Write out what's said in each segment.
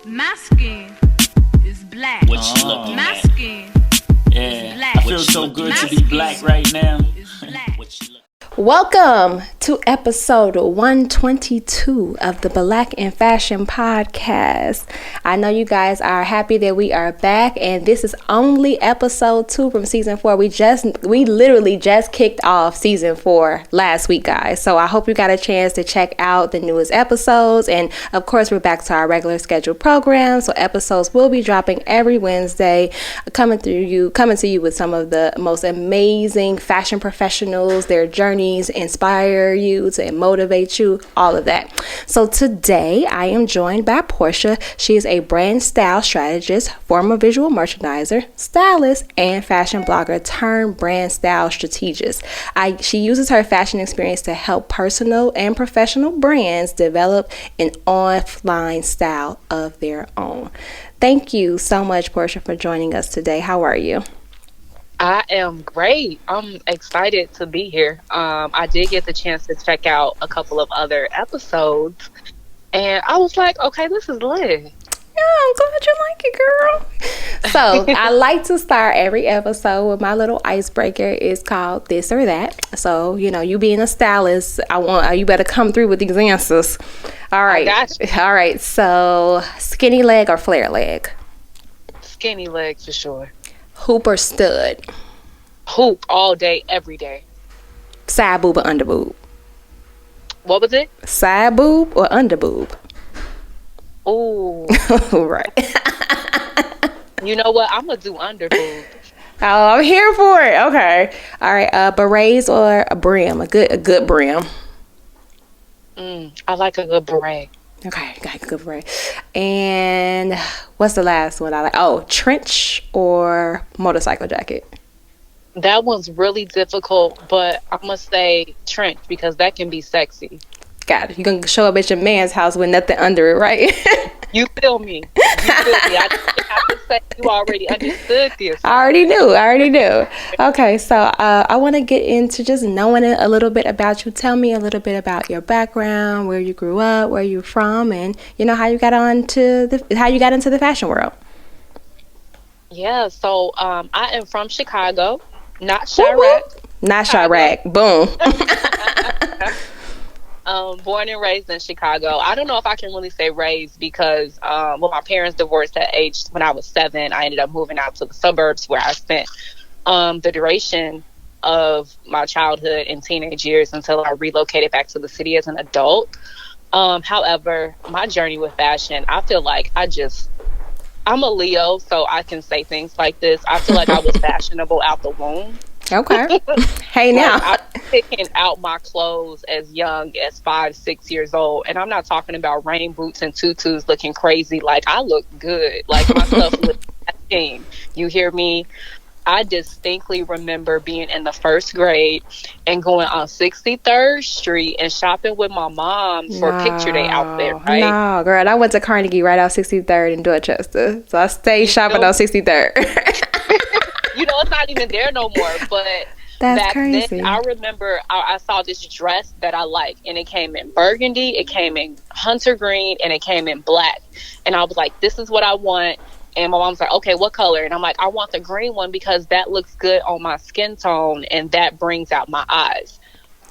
My skin is black. What you looking My at? skin Yeah, is black. I feel so good to be black right now. What you look- Welcome to episode 122 of the Black in Fashion podcast. I know you guys are happy that we are back, and this is only episode 2 from season 4. We literally just kicked off season 4 last week, guys. So I hope you got a chance to check out the newest episodes, and of course we're back to our regular scheduled program. So episodes will be dropping every Wednesday, coming to you with some of the most amazing fashion professionals, their journeys, inspire you, to motivate you, all of that. So today I am joined by Porchea. She is a brand style strategist, former visual merchandiser, stylist, and fashion blogger turned brand style strategist. She uses her fashion experience to help personal and professional brands develop an offline style of their own. Thank you so much, Porchea, for joining us today. How are you? I am great. I'm excited to be here. I did get the chance to check out a couple of other episodes, and I was like, okay, this is lit. Yeah, I'm glad you like it, girl. So I like to start every episode with my little icebreaker. It's called This or That. So, you being a stylist, you better come through with these answers. All right. I got you. All right. So skinny leg or flare leg? Skinny leg for sure. Hoop or stud? Hoop all day, every day. Side boob or under boob? What was it? Side boob or under boob? Ooh. Right. You know what? I'm going to do under boob. Oh, I'm here for it. Okay. All right. Berets or a brim? A good brim. I like a good beret. Okay, got a good beret. And what's the last one I like? Oh, trench or motorcycle jacket? That one's really difficult, but I'm going to say trench because that can be sexy. Got it. You're going to show up at your man's house with nothing under it, right? You feel me? I didn't have to say you already understood this. I already knew. Okay, so I want to get into just knowing a little bit about you. Tell me a little bit about your background, where you grew up, where you're from, and how you got into the fashion world. Yeah, so I am from Chicago, not Chirac. Not Chirac. Boom. Born and raised in Chicago. I don't know if I can really say raised because my parents divorced at age when I was 7. I ended up moving out to the suburbs where I spent the duration of my childhood and teenage years until I relocated back to the city as an adult. However, my journey with fashion, I feel like I'm a Leo, so I can say things like this. I feel like I was fashionable out the womb. Okay. Hey, now. I was picking out my clothes as young as 5-6 years old. And I'm not talking about rain boots and tutus looking crazy. Like, I look good. Like, my stuff looks clean. You hear me? I distinctly remember being in the first grade and going on 63rd Street and shopping with my mom for picture day out there, right? No, girl. I went to Carnegie right off 63rd in Dorchester. So I stayed shopping on 63rd. It's not even there no more. But that's back crazy. then, I remember I saw this dress that I liked, and it came in burgundy, it came in hunter green, and it came in black. And I was like, this is what I want. And my mom's like, okay, what color? And I'm like, I want the green one because that looks good on my skin tone, and that brings out my eyes.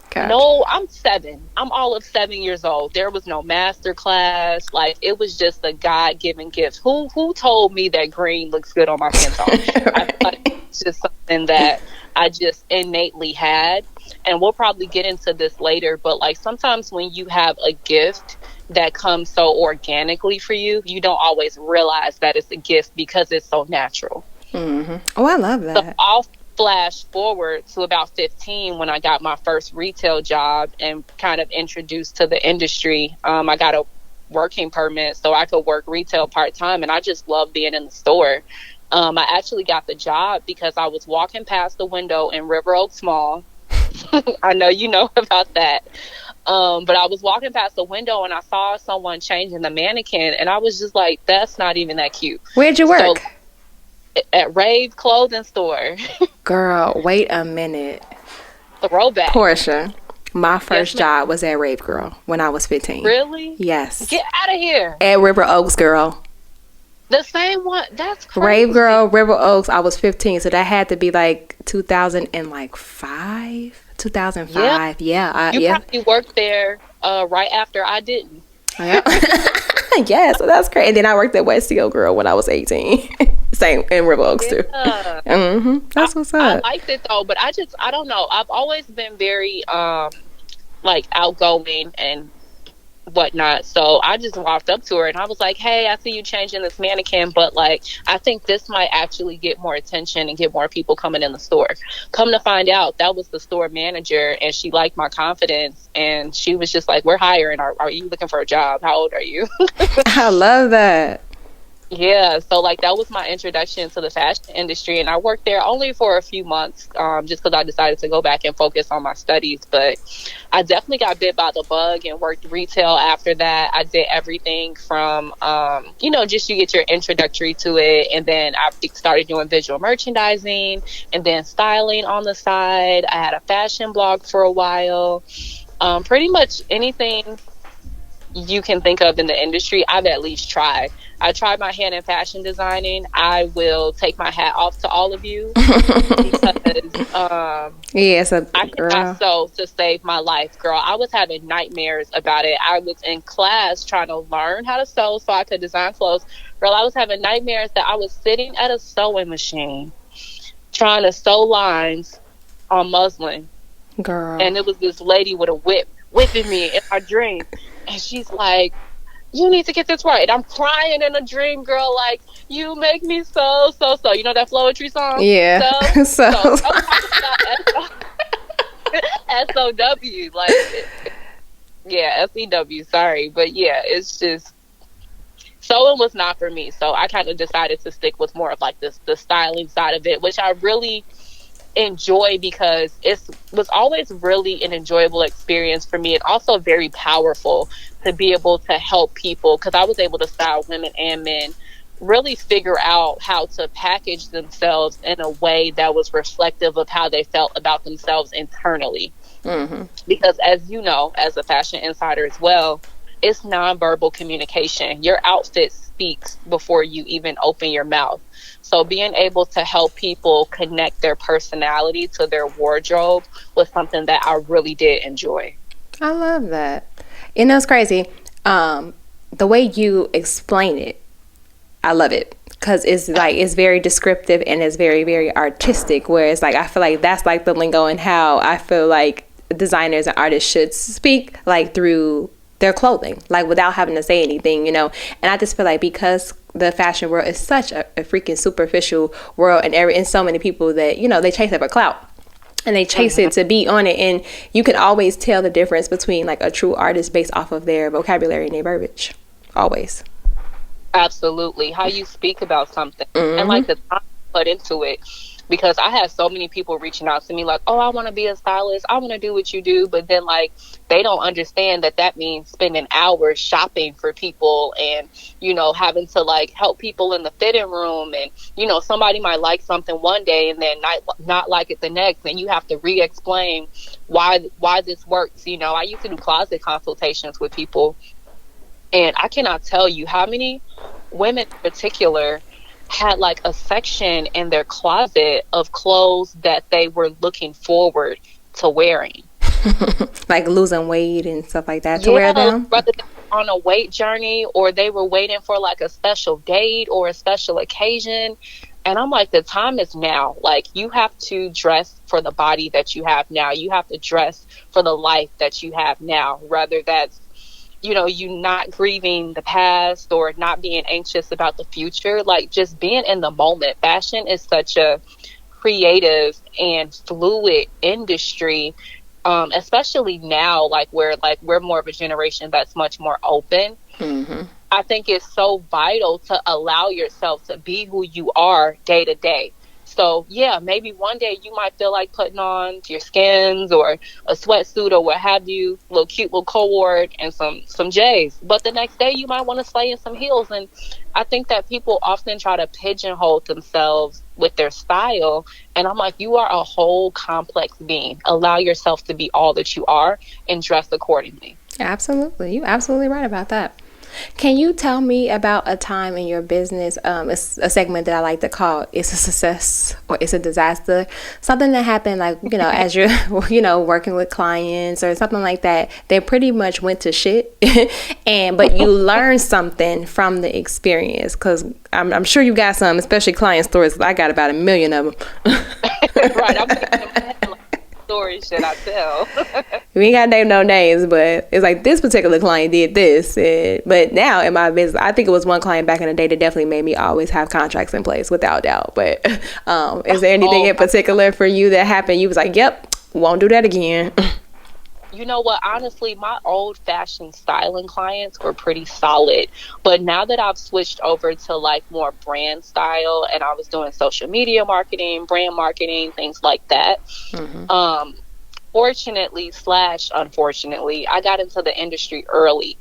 Gotcha. No, I'm 7. I'm all of 7 years old. There was no master class. Like, it was just a God-given gift. Who told me that green looks good on my skin tone? Right. I feel like it's just something that I just innately had. And we'll probably get into this later, but like sometimes when you have a gift that comes so organically for you, you don't always realize that it's a gift because it's so natural. Mm-hmm. Oh, I love that. So I'll flash forward to about 15 when I got my first retail job and kind of introduced to the industry. I got a working permit so I could work retail part-time, and I just love being in the store. I actually got the job because I was walking past the window in River Oaks Mall. I know you know about that. But I was walking past the window and I saw someone changing the mannequin, and I was just like, that's not even that cute. Where'd you work? So, at Rave Clothing Store. Girl, wait a minute. Throwback. Porchea, my first job was at Rave Girl when I was 15. Really? Yes. Get out of here. At River Oaks, girl. The same one. That's crazy. Rave Girl, River Oaks. I was 15, so that had to be like 2005. 2005. Yeah. You probably worked there right after I didn't. Yeah. Yeah, so that's great. And then I worked at Westfield Girl when I was 18. Same in River Oaks too. That's what's up. I liked it though, but I don't know. I've always been very like outgoing and whatnot. So I just walked up to her and I was like, hey, I see you changing this mannequin, but like I think this might actually get more attention and get more people coming in the store. Come to find out, that was the store manager, and she liked my confidence, and she was just like, we're hiring. Are you looking for a job? How old are you? I love that. Yeah, so like that was my introduction to the fashion industry, and I worked there only for a few months, just because I decided to go back and focus on my studies. But I definitely got bit by the bug and worked retail after that. I did everything from, just you get your introductory to it, and then I started doing visual merchandising and then styling on the side. I had a fashion blog for a while. Pretty much anything you can think of in the industry, I've at least tried. I tried my hand in fashion designing. I will take my hat off to all of you because I cannot sew to save my life, girl. I was having nightmares about it. I was in class trying to learn how to sew so I could design clothes. Girl, I was having nightmares that I was sitting at a sewing machine trying to sew lines on muslin. Girl. And it was this lady with a whipping me in my dream. And she's like, you need to get this right. And I'm crying in a dream, girl, like, you make me so. You know that Floetry song? Yeah. So SOW. Like, SEW, sorry. But yeah, it's just, sewing was not for me. So I kind of decided to stick with more of like the styling side of it, which I really enjoy because it was always really an enjoyable experience for me, and also very powerful to be able to help people, because I was able to style women and men really figure out how to package themselves in a way that was reflective of how they felt about themselves internally. Because as you know, as a fashion insider as well, it's nonverbal communication. Your outfit speaks before you even open your mouth. So being able to help people connect their personality to their wardrobe was something that I really did enjoy. I love that. You know, it's crazy. The way you explain it, I love it. Because it's like, it's very descriptive and it's very, very artistic. Whereas like, I feel like that's like the lingo and how I feel like designers and artists should speak, like through their clothing, like without having to say anything, you know. And I just feel like because the fashion world is such a freaking superficial world, and so many people that, you know, they chase it for clout and they chase it to be on it, and you can always tell the difference between like a true artist based off of their vocabulary and their verbiage. Always. Absolutely. How you speak about something and like the time you put into it. Because I had so many people reaching out to me like, oh, I want to be a stylist. I want to do what you do. But then like, they don't understand that means spending hours shopping for people and, you know, having to like help people in the fitting room. And, you know, somebody might like something one day and then not like it the next. And you have to re-explain why this works. You know, I used to do closet consultations with people. And I cannot tell you how many women in particular had like a section in their closet of clothes that they were looking forward to wearing. Like losing weight and stuff like that to wear them? Whether they were on a weight journey or they were waiting for like a special date or a special occasion. And I'm like, the time is now. Like, you have to dress for the body that you have now. You have to dress for the life that you have now. Whether that's, you know, you not grieving the past or not being anxious about the future, like just being in the moment. Fashion is such a creative and fluid industry, especially now, like we're more of a generation that's much more open. I think it's so vital to allow yourself to be who you are day to day. So yeah, maybe one day you might feel like putting on your Skins or a sweatsuit or what have you, cute little cord and some J's. But the next day you might want to slay in some heels. And I think that people often try to pigeonhole themselves with their style. And I'm like, you are a whole complex being. Allow yourself to be all that you are and dress accordingly. Absolutely. You're absolutely right about that. Can you tell me about a time in your business? It's a segment that I like to call "It's a Success" or "It's a Disaster." Something that happened, like, as you're, working with clients or something like that. They pretty much went to shit, but you learned something from the experience. Because I'm sure you got some, especially client stories. I got about 1 million of them. Right. I'm thinking stories should I tell? We ain't got to name no names, but it's like this particular client did this. But now in my business, I think it was one client back in the day that definitely made me always have contracts in place, without doubt. But is there anything in particular for you that happened? You was like, yep, won't do that again. You know what? Honestly, my old-fashioned styling clients were pretty solid. But now that I've switched over to like more brand style, and I was doing social media marketing, brand marketing, things like that. Fortunately / unfortunately, I got into the industry early.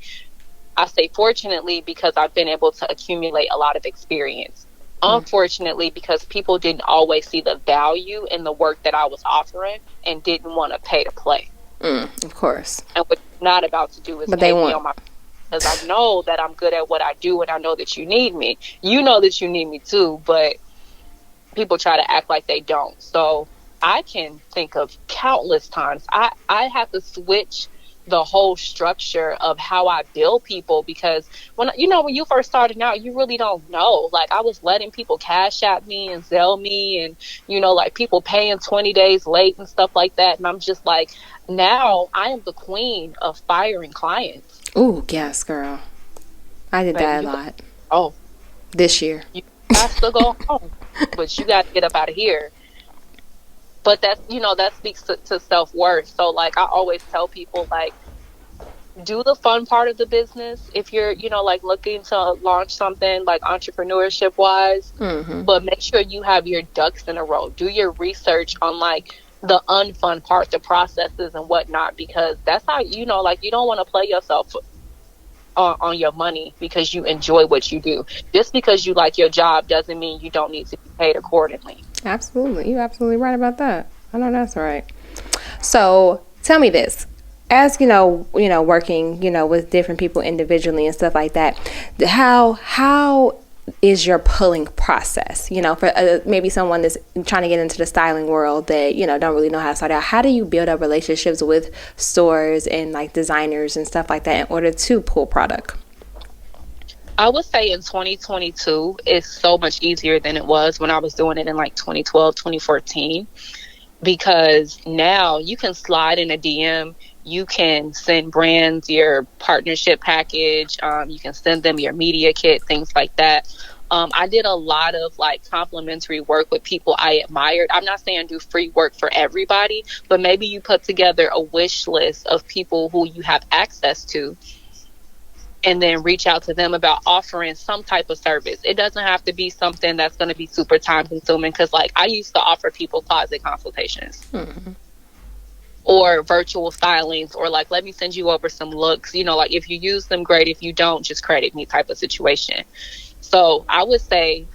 I say fortunately because I've been able to accumulate a lot of experience. Unfortunately, because people didn't always see the value in the work that I was offering and didn't want to pay to play. Of course. And what I'm not about to do is but pay they me want. on my, because I know that I'm good at what I do and I know that you need me. You know that you need me too, but people try to act like they don't. So I can think of countless times I have to switch the whole structure of how I bill people, because when you first started out, you really don't know. Like, I was letting people cash at me and Zelle me, and like people paying 20 days late and stuff like that. And I'm just like, now I am the queen of firing clients. Ooh, yes, girl. I did that a lot. Oh, this year. You have to go home, but you got to get up out of here. But that speaks to self-worth. So like, I always tell people, like, do the fun part of the business if you're, like looking to launch something like entrepreneurship wise, but make sure you have your ducks in a row. Do your research on like the unfun part, the processes and whatnot, because that's how, like, you don't want to play yourself on your money because you enjoy what you do. Just because you like your job doesn't mean you don't need to be paid accordingly. Absolutely. You're absolutely right about that. I know that's right. So tell me this. As working, with different people individually and stuff like that, how is your pulling process? For maybe someone that's trying to get into the styling world that, don't really know how to start out. How do you build up relationships with stores and like designers and stuff like that in order to pull product? I would say in 2022, it's so much easier than it was when I was doing it in like 2012, 2014, because now you can slide in a DM. You can send brands your partnership package. You can send them your media kit, things like that. I did a lot of like complimentary work with people I admired. I'm not saying do free work for everybody, but maybe you put together a wish list of people who you have access to, and then reach out to them about offering some type of service. It doesn't have to be something that's going to be super time consuming, because like, I used to offer people closet consultations. Or virtual stylings, or like, let me send you over some looks, like, if you use them, great. If you don't, just credit me type of situation. So I would say,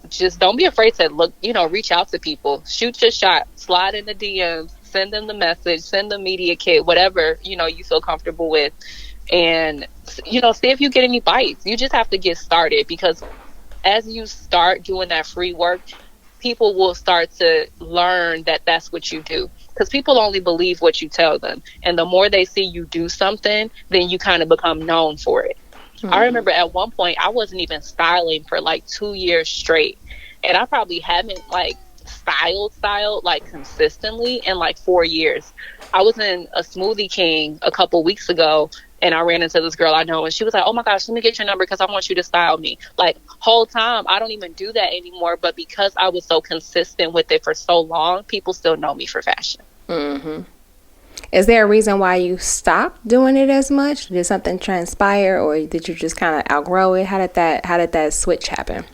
just don't be afraid to reach out to people, shoot your shot, slide in the DMs, send them the message, send the media kit, whatever, you feel comfortable with. And, see if you get any bites. You just have to get started, because as you start doing that free work, people will start to learn that that's what you do. Because people only believe what you tell them. And the more they see you do something, then you kind of become known for it. I remember at one point, I wasn't even styling for like 2 years straight. And I probably haven't like styled like consistently in like 4 years. I was in a Smoothie King a couple weeks ago, and I ran into this girl I know, and she was like, oh my gosh, let me get your number because I want you to style me. Like, whole time, I don't even do that anymore. But because I was so consistent with it for so long, people still know me for fashion. Is there a reason why you stopped doing it as much? Did something transpire, or did you just kind of outgrow it? How did that switch happen?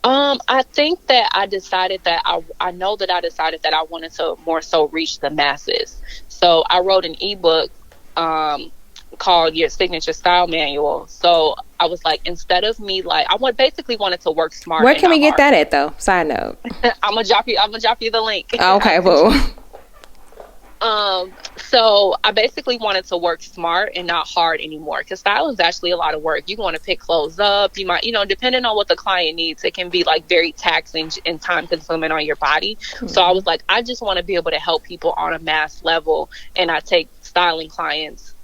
I think that I decided that I know that I decided that I wanted to more so reach the masses. So I wrote an ebook called Your Signature Style Manual. So I was like, instead of me, like, basically wanted to work smart. Where can we get that at, though? Side note. I'm gonna drop you the link. Okay, well. So I basically wanted to work smart and not hard anymore, because styling is actually a lot of work. You want to pick clothes up. You might, depending on what the client needs, it can be like very taxing and time consuming on your body. So I was like, I just want to be able to help people on a mass level, and I take styling clients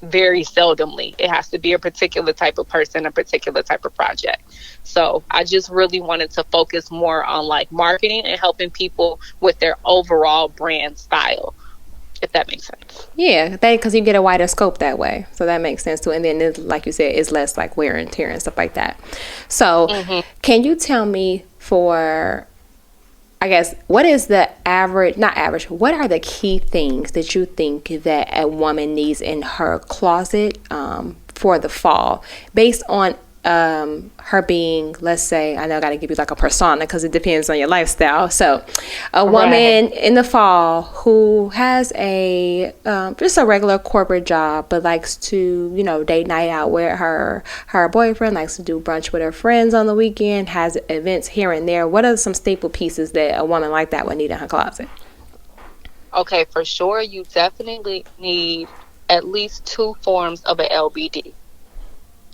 very seldomly. It has to be a particular type of person, a particular type of project. So I just really wanted to focus more on like marketing and helping people with their overall brand style, if that makes sense. Yeah, because you get a wider scope that way. So that makes sense too. And then, like you said, it's less like wear and tear and stuff like that. So can you tell me I guess, what is the what are the key things that you think that a woman needs in her closet for the fall, based on her being, let's say, I know I got to give you like a persona because it depends on your lifestyle. So a woman in the fall who has a just a regular corporate job, but likes to, date night out with her boyfriend, likes to do brunch with her friends on the weekend, has events here and there. What are some staple pieces that a woman like that would need in her closet? Okay, for sure, you definitely need at least 2 forms of an LBD,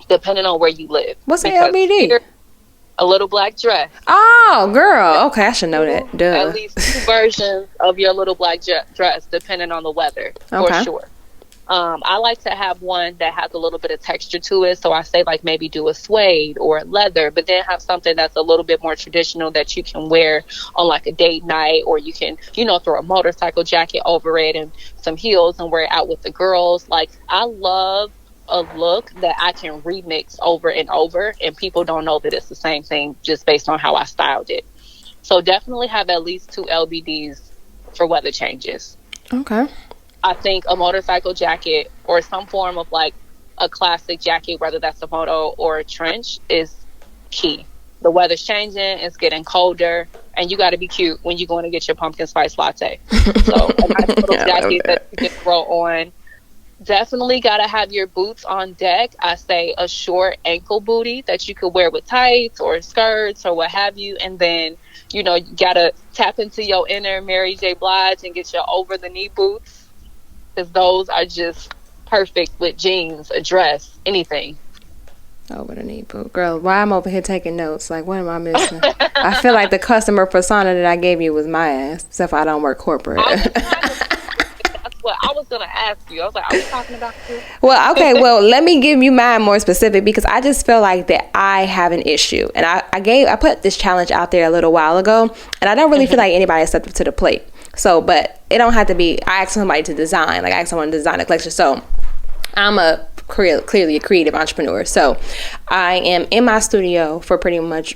depending on where you live. What's an LBD? A little black dress. Oh, girl. Okay, I should know that. Duh. At least 2 versions of your little black dress, depending on the weather, for sure. I like to have one that has a little bit of texture to it. So I say like maybe do a suede or a leather, but then have something that's a little bit more traditional that you can wear on like a date night, or you can, throw a motorcycle jacket over it and some heels and wear it out with the girls. Like, I love a look that I can remix over and over, and people don't know that it's the same thing just based on how I styled it. So definitely have at least 2 LBDs for weather changes. Okay. I think a motorcycle jacket or some form of like a classic jacket, whether that's a moto or a trench, is key. The weather's changing, it's getting colder, and you got to be cute when you're going to get your pumpkin spice latte. So a nice little jacket that you can throw on. Definitely got to have your boots on deck. I say a short ankle bootie that you could wear with tights or skirts or what have you. And then, you got to tap into your inner Mary J. Blige and get your over the knee boots, because those are just perfect with jeans, a dress, anything. Over the knee boot. Girl, why I'm over here taking notes? Like, what am I missing? I feel like the customer persona that I gave you was my ass, except I don't work corporate. That's what I was going to ask you. I was like, are we talking about you? Well, okay, let me give you mine more specific, because I just feel like that I have an issue. And I put this challenge out there a little while ago, and I don't really feel like anybody stepped up to the plate. So, but it don't have to be, I asked somebody to design, like I asked someone to design a collection. So I'm clearly a creative entrepreneur. So I am in my studio for pretty much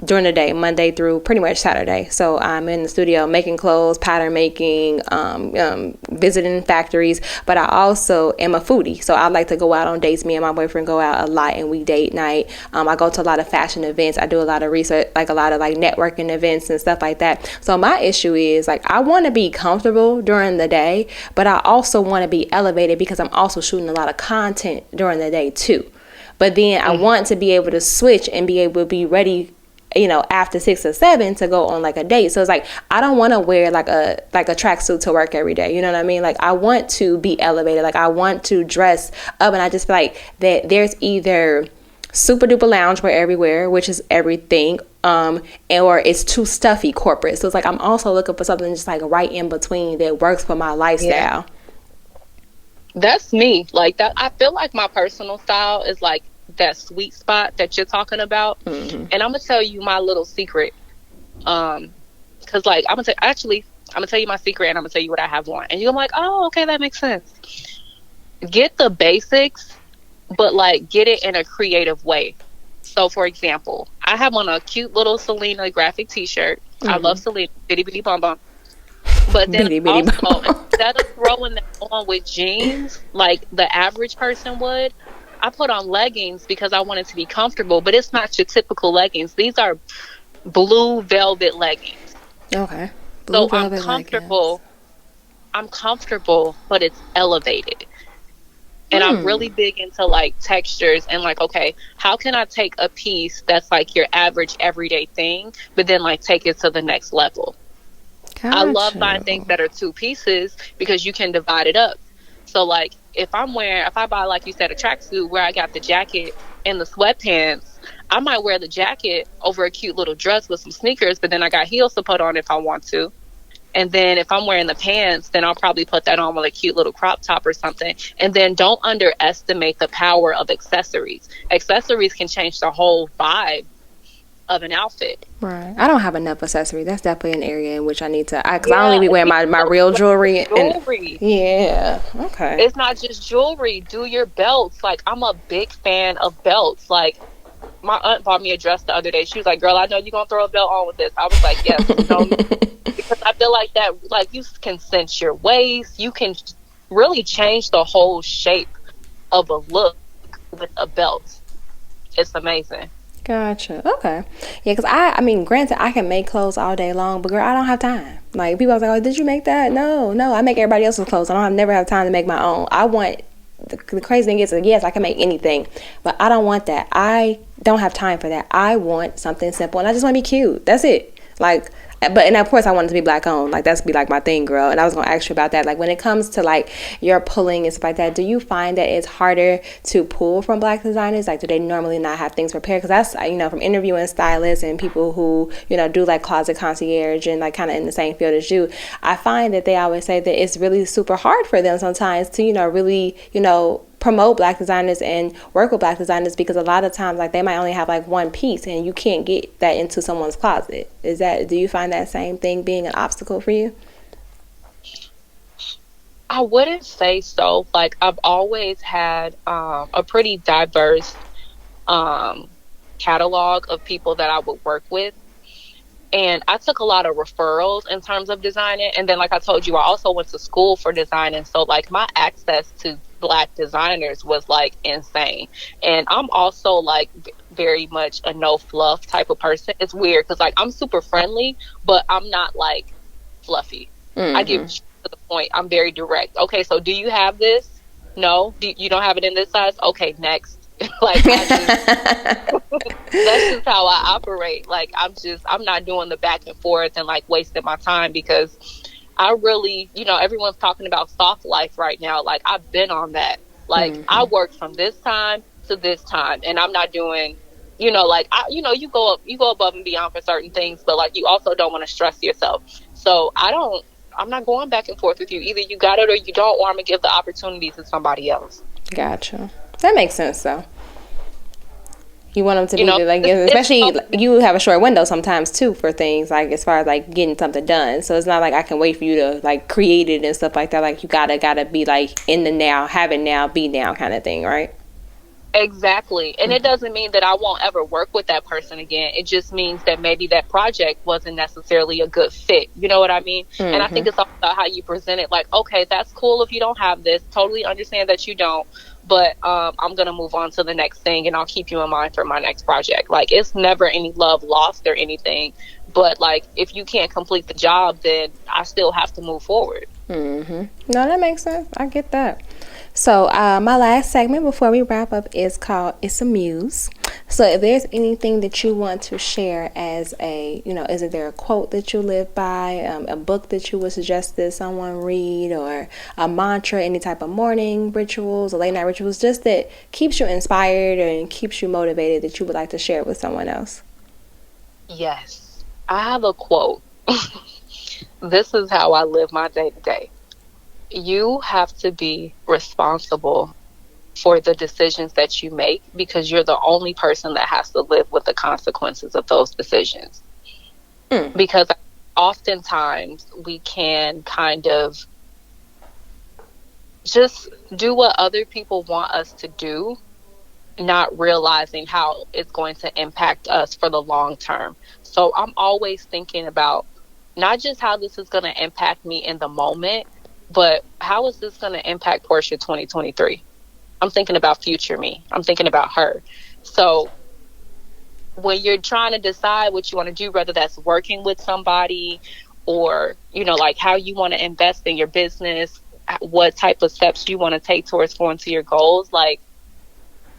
during the day, Monday through pretty much Saturday. So I'm in the studio making clothes, pattern making, visiting factories, but I also am a foodie. So I like to go out on dates. Me and my boyfriend go out a lot, and we date night. I go to a lot of fashion events. I do a lot of research, like a lot of like networking events and stuff like that. So my issue is like, I want to be comfortable during the day, but I also want to be elevated because I'm also shooting a lot of content during the day too. But then I want to be able to switch and be able to be ready, after 6 or 7 to go on like a date. So it's like, I don't want to wear like a tracksuit to work every day. You know what I mean? Like, I want to be elevated. Like, I want to dress up, and I just feel like that there's either super duper loungewear everywhere, which is everything, or it's too stuffy corporate. So it's like, I'm also looking for something just like right in between that works for my lifestyle. Yeah. That's me. Like that. I feel like my personal style is like that sweet spot that you're talking about. And I'm gonna tell you my little secret, because like I'm gonna tell you my secret, and I'm gonna tell you what I have on, and you're like, oh, okay, that makes sense. Get the basics, but like get it in a creative way. So for example, I have on a cute little Selena graphic t-shirt. I love Selena, bitty bitty bum bum. But then also, instead of throwing that on with jeans like the average person would, I put on leggings because I want it to be comfortable, but it's not your typical leggings. These are blue velvet leggings. Okay. So I'm comfortable. Leggings. I'm comfortable, but it's elevated. And I'm really big into like textures and like, okay, how can I take a piece that's like your average everyday thing, but then like take it to the next level? I love Gotcha. buying things that are two pieces because you can divide it up. So like if I buy, like you said, a tracksuit where I got the jacket and the sweatpants, I might wear the jacket over a cute little dress with some sneakers, but then I got heels to put on if I want to. And then if I'm wearing the pants, then I'll probably put that on with a cute little crop top or something. And then don't underestimate the power of accessories. Accessories can change the whole vibe of an outfit. Right. I don't have enough accessory. That's definitely an area in which I need to. Because I only Yeah, be wearing my real jewelry. jewelry. Yeah. Okay. It's not just jewelry. Do your belts. Like, I'm a big fan of belts. Like, my aunt bought me a dress the other day. She was like, "Girl, I know you're gonna throw a belt on with this." I was like, "Yes." Because I feel like that, like, you can cinch your waist. You can really change the whole shape of a look with a belt. It's amazing. Gotcha. Okay. Yeah, because I mean, granted, I can make clothes all day long, but girl, I don't have time. Like, people are like, "Oh, did you make that?" No, I make everybody else's clothes. Never have time to make my own. I want, the crazy thing is, yes, I can make anything, but I don't want that. I don't have time for that. I want something simple, and I just want to be cute. That's it. Like, and of course I want it to be black owned. Like, that's be like my thing, girl. And I was gonna ask you about that. Like, when it comes to like your pulling and stuff like that, do you find that it's harder to pull from black designers? Like, do they normally not have things prepared? Because that's, from interviewing stylists and people who do like closet concierge and like kind of in the same field as you, I find that they always say that it's really super hard for them sometimes to really promote black designers and work with black designers, because a lot of times, like, they might only have like one piece and you can't get that into someone's closet. Do you find that same thing being an obstacle for you? I wouldn't say so. Like, I've always had a pretty diverse catalog of people that I would work with. And I took a lot of referrals in terms of designing. And then, like I told you, I also went to school for designing. So, like, my access to black designers was, like, insane. And I'm also, like, very much a no fluff type of person. It's weird because, like, I'm super friendly, but I'm not, like, fluffy. Mm-hmm. I get to the point. I'm very direct. Okay, so do you have this? No. You don't have it in this size? Okay, next. Like, that's just how I operate. Like, I'm not doing the back and forth and like wasting my time, because I really, everyone's talking about soft life right now. Like, I've been on that. Like, I work from this time to this time, and I'm not doing, like, you go above and beyond for certain things, but like, you also don't want to stress yourself. So I'm not going back and forth with you. Either you got it or you don't, or I'm gonna give the opportunity to somebody else. Gotcha. That makes sense, though. You want them to be like, especially you have a short window sometimes too for things, like as far as like getting something done. So it's not like I can wait for you to like create it and stuff like that. Like, you gotta be like in the now, have it now, be now kind of thing, right? Exactly. And it doesn't mean that I won't ever work with that person again. It just means that maybe that project wasn't necessarily a good fit. You know what I mean? And I think it's all about how you present it. Like, okay, that's cool if you don't have this. Totally understand that you don't. But I'm going to move on to the next thing, and I'll keep you in mind for my next project. Like, it's never any love lost or anything. But, like, if you can't complete the job, then I still have to move forward. No, that makes sense. I get that. So my last segment before we wrap up is called It's a Muse. So if there's anything that you want to share as a, is there a quote that you live by, a book that you would suggest that someone read, or a mantra, any type of morning rituals or late night rituals, just that keeps you inspired and keeps you motivated, that you would like to share with someone else? Yes, I have a quote. This is how I live my day to day. You have to be responsible for the decisions that you make, because you're the only person that has to live with the consequences of those decisions. Because oftentimes we can kind of just do what other people want us to do, not realizing how it's going to impact us for the long term. So I'm always thinking about not just how this is going to impact me in the moment, but how is this going to impact Porchea 2023? I'm thinking about future me. I'm thinking about her. So when you're trying to decide what you want to do, whether that's working with somebody or, like how you want to invest in your business, what type of steps you want to take towards going to your goals, like,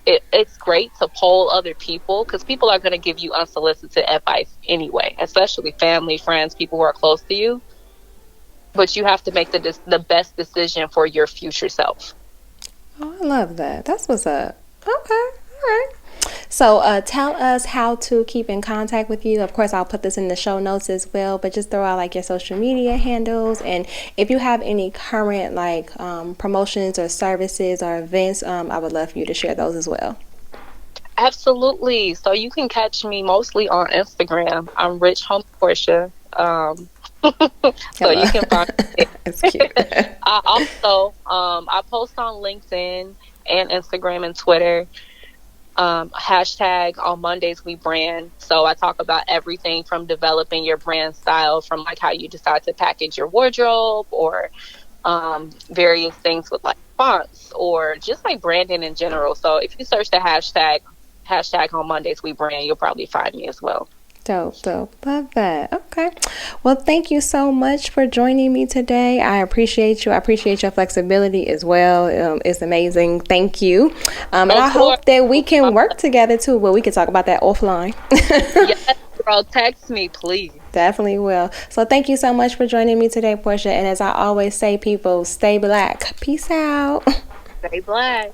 it's great to poll other people, because people are going to give you unsolicited advice anyway, especially family, friends, people who are close to you. but you have to make the best decision for your future self. Oh, I love that. That's what's up. Okay. All right. So tell us how to keep in contact with you. Of course, I'll put this in the show notes as well, but just throw out like your social media handles, and if you have any current like promotions or services or events, I would love for you to share those as well. Absolutely. So you can catch me mostly on Instagram. I'm Rich Home Porchea. So you can find me. That's cute. I also I post on LinkedIn and Instagram and Twitter. Hashtag on Mondays we brand. So I talk about everything from developing your brand style, from like how you decide to package your wardrobe, or various things with like fonts, or just like branding in general. So if you search the hashtag on Mondays we brand, you'll probably find me as well. Dope. Love that. Okay. Well, thank you so much for joining me today. I appreciate you. I appreciate your flexibility as well. It's amazing. Thank you. And I hope that we can work together too, but we can talk about that offline. Yes, girl, text me, please. Definitely will. So thank you so much for joining me today, Porchea. And as I always say, people, stay black. Peace out. Stay black.